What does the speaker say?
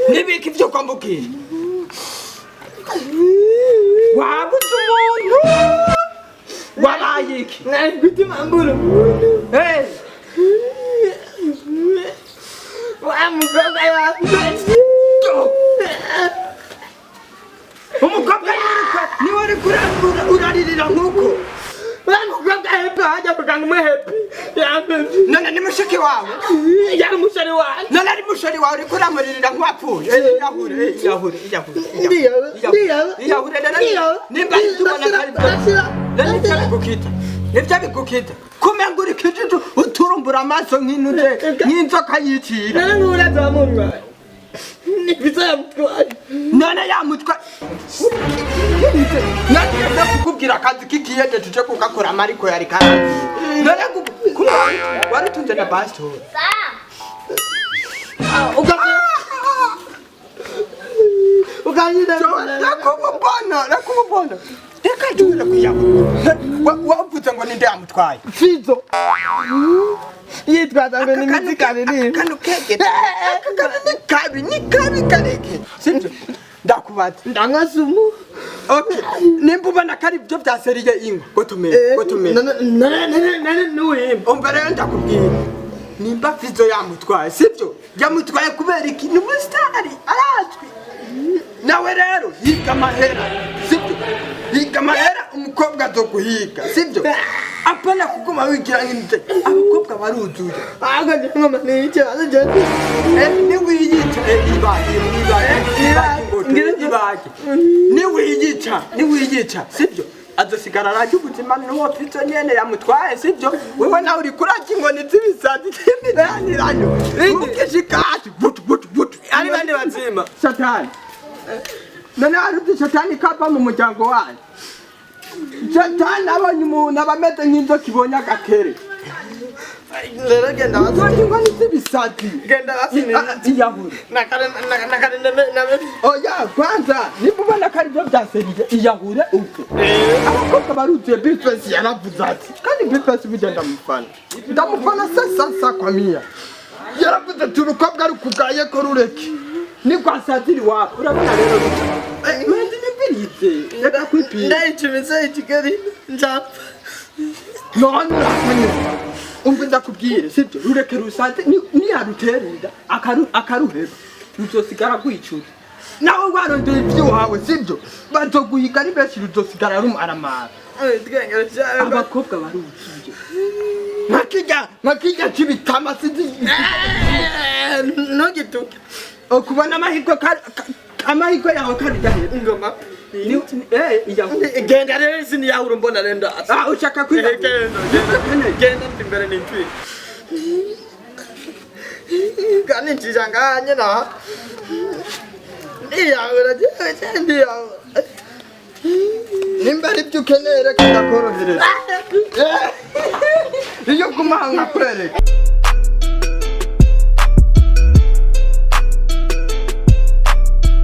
Nibiki vyo kwambuki wabuze umuntu wabayiki Naguti mamburu. hey Umukobwa niwe uri kurangura uraririra nkuko umukobwa happy hajya kuganga mu happy. none ni mushiki wawe Yari mushari wawe. none ari mushari wawe uri kuramurira nk'uwapfuye yahure nimba tubona kari nibyo bigukita kumenga uri kijiju uturumbura amaso nk'inzoka yicira Nana uraza munwa. Nibisa yamutwaye. none yamutwa none kukubwira akazi k'ikiyede tuje kugakora amariko yari karandi none wari tunze na bastori nakubona reka jura kuyabo wavuze ngo ninde yamutwaye Fizo. Yitwaza ngo ni mizikane ni. kanu kege ni kabi kareke sibyo ndakubaza Ndangasumu. okay nimba ubona kari byo byaseriye ingo gotume Nana nuwe. umva rero ndakubwira nimba Fizo yamutwaye sibyo yamutwaye kubera iki ni umusitari arazwi nawe rero yiga amahera sibyo yiga amahera umukobwa azoguhiga sibyo apana kuguma wigira nk'inze abakobwa baruzuye Aga ngoma ni ikibazo cyane. niwiyica niwiyica sibyo azosigara arajya ubuzima n'uwo Fizo nyene yamutwaye sibyo wewe nawe uri kurajya inkoni z'ibisazi z'imiranirano ukishikati butu Ari bande bazima. satani none harubye satani kava mu muryango wanyu satani abonye umuntu abameze nk'inzoka ibonye agakere Rero genda uzonye inkoni z'ibisazi genda basini. iyahure Nakare na oya kwanza nimba ubona ko aribyo byaseriye iyahure upfe abakobwa baruzuye bifesi yaravuze ati kandi bifesi bigenda ndamufana sasa kwa mia yaravuze ati urukobwa rukugaye ko rureke ni kwa satiri wapo urabona rero mende nibirize reka kwipira ndayicumise ikigari njapfa. none urakanye umva ndakubwire sibyo rureke rusate niyaruterera akaruheba ruzosigara rwicura nawe warondeye ibyuhawe sibyo bazoguhiga ari benshi ruzosigara rumaramara abakobwa baruzuye nkakijya kibitama sinzi Ntugituke. kubona amahirwe yawe karujya hejuru Ingoma. iyahure Genda rero izindi yawe urumbona renda. ushaka kwiga Genda imbere n'intwi. Gani njijanganye na. Ndiyawe raje ndiyawe. nimba ari byo ukeneye reka ndakorohereza iyo kumanga kwereka